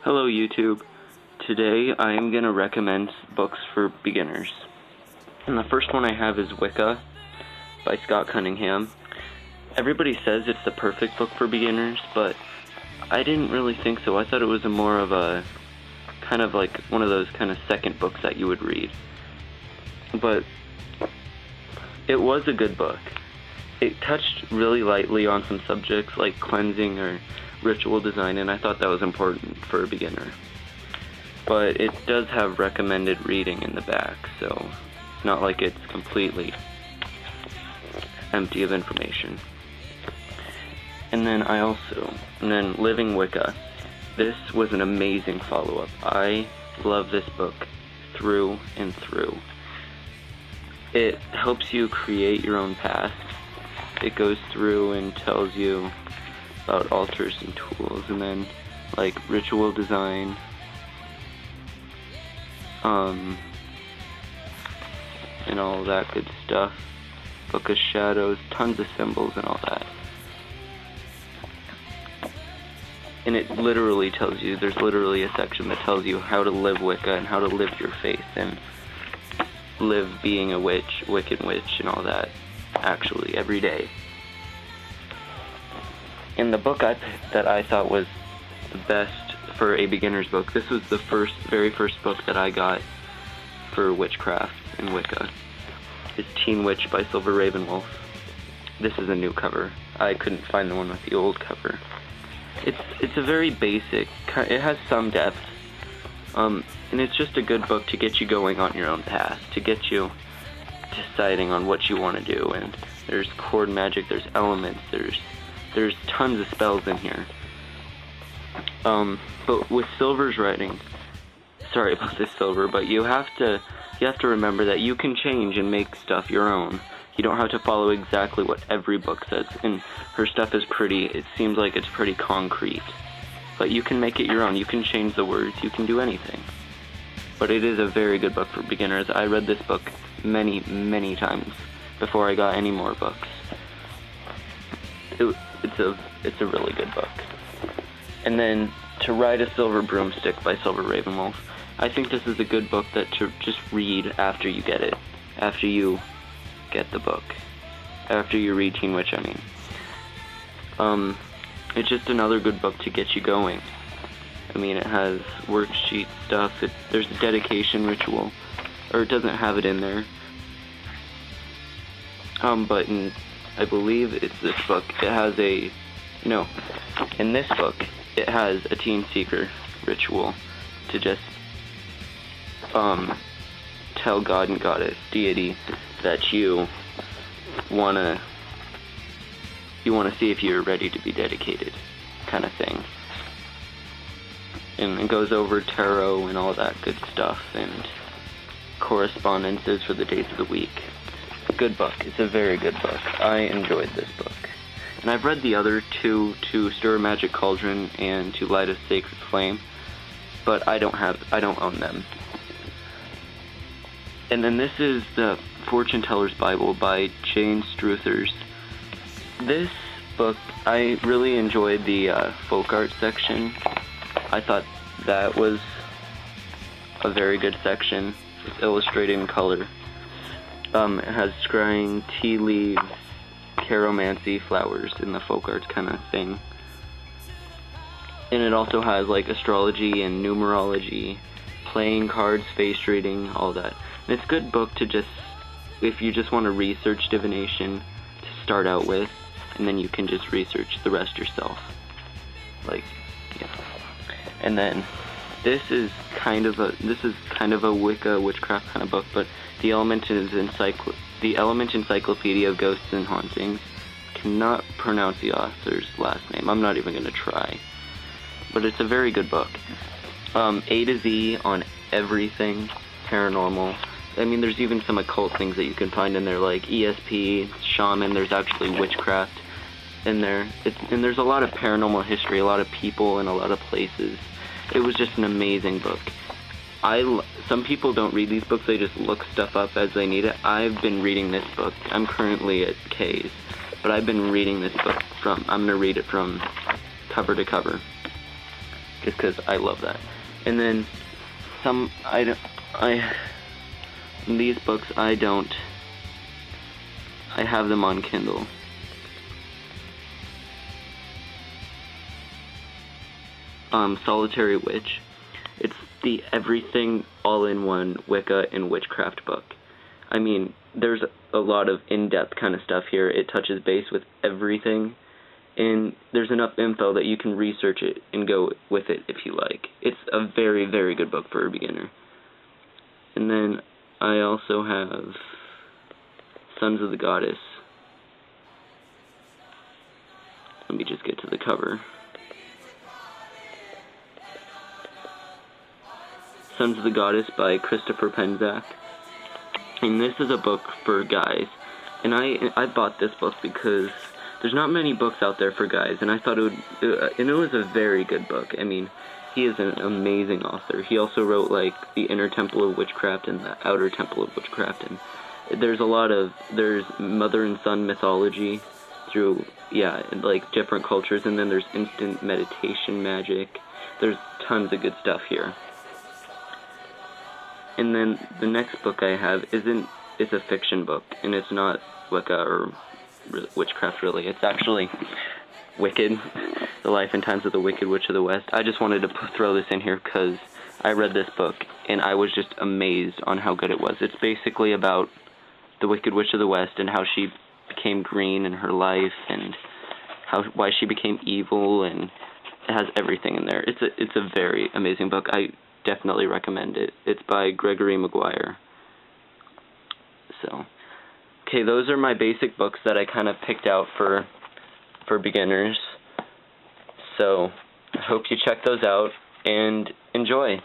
Hello YouTube. Today I am going to recommend books for beginners. And the first one I have is Wicca by Scott Cunningham. Everybody says it's the perfect book for beginners, but I didn't really think so. I thought it was more of a kind of like one of those kind of second books that you would read. But it was a good book. It touched really lightly on some subjects like cleansing or ritual design, and I thought that was important for a beginner. But it does have recommended reading in the back, so it's not like it's completely empty of information. And then Living Wicca. This was an amazing follow-up. I love this book through and through. It helps you create your own path. It goes through and tells you about altars and tools, and then like ritual design, and all that good stuff. Book of Shadows, tons of symbols and all that. And it literally tells you, there's literally a section that tells you how to live Wicca and how to live your faith and live being a witch, wicked witch, and all that, actually, every day. And the book that I thought was the best for a beginner's book, this was the very first book that I got for witchcraft and Wicca, is Teen Witch by Silver Ravenwolf. This is a new cover. I couldn't find the one with the old cover. It's a very basic, it has some depth, and it's just a good book to get you going on your own path, to get you deciding on what you want to do. And there's chord magic, there's elements, there's tons of spells in here. But with Silver's writing, sorry about this, Silver, but you have to remember that you can change and make stuff your own. You don't have to follow exactly what every book says, and her stuff is it seems like it's pretty concrete. But you can make it your own, you can change the words, you can do anything. But it is a very good book for beginners. I read this book many, many times before I got any more books. It's a really good book. And then To Ride a Silver Broomstick by Silver Ravenwolf. I think this is a good book to just read after you get it. After you get the book. After you read Teen Witch, I mean. It's just another good book to get you going. I mean, it has worksheet stuff. There's a dedication ritual. Or it doesn't have it in there. But I believe it's this book. In this book, it has a teen seeker ritual to just tell God and Goddess, deity, that you wanna see if you're ready to be dedicated, kind of thing. And it goes over tarot and all that good stuff, and correspondences for the days of the week. Good book. It's a very good book. I enjoyed this book. And I've read the other two, To Stir a Magic Cauldron and To Light a Sacred Flame, but I don't own them. And then this is the Fortune Teller's Bible by Jane Struthers. This book, I really enjoyed the folk art section. I thought that was a very good section. It's illustrated in color. It has scrying, tea leaves, chiromancy, flowers, in the folk art kind of thing. And it also has like astrology and numerology, playing cards, face reading, all that. And it's a good book to if you just want to research divination to start out with, and then you can just research the rest yourself. And then this is kind of a Wicca witchcraft kind of book, but the Element Encyclopedia of Ghosts and Hauntings. Cannot pronounce the author's last name. I'm not even going to try. But it's a very good book. A to Z on everything paranormal. I mean, there's even some occult things that you can find in there, like ESP, shaman. There's actually witchcraft in there. And there's a lot of paranormal history, a lot of people, and a lot of places. It was just an amazing book. Some people don't read these books, they just look stuff up as they need it. I've been reading this book. I'm currently at K's, but I've been reading this book I'm going to read it from cover to cover. just because I love that. And then these books I have them on Kindle. Solitary Witch. It's the everything all-in-one Wicca and witchcraft book. I mean, there's a lot of in-depth kind of stuff here. It touches base with everything, and there's enough info that you can research it and go with it if you like. It's a very, very good book for a beginner. And then I also have Sons of the Goddess. Let me just get to the cover. Sons of the Goddess by Christopher Penczak. And this is a book for guys. And I bought this book because there's not many books out there for guys, and I thought it was a very good book. I mean, he is an amazing author. He also wrote, like, The Inner Temple of Witchcraft and The Outer Temple of Witchcraft, and there's mother and son mythology through, like, different cultures, and then there's instant meditation magic. There's tons of good stuff here. And then the next book I have it's a fiction book, and it's not Wicca or witchcraft really. It's actually Wicked, The Life and Times of the Wicked Witch of the West. I just wanted to throw this in here because I read this book, and I was just amazed on how good it was. It's basically about the Wicked Witch of the West and how she became green in her life, and why she became evil, and it has everything in there. It's a very amazing book. I definitely recommend it. It's by Gregory Maguire. So, okay, those are my basic books that I kind of picked out for beginners. So, I hope you check those out and enjoy.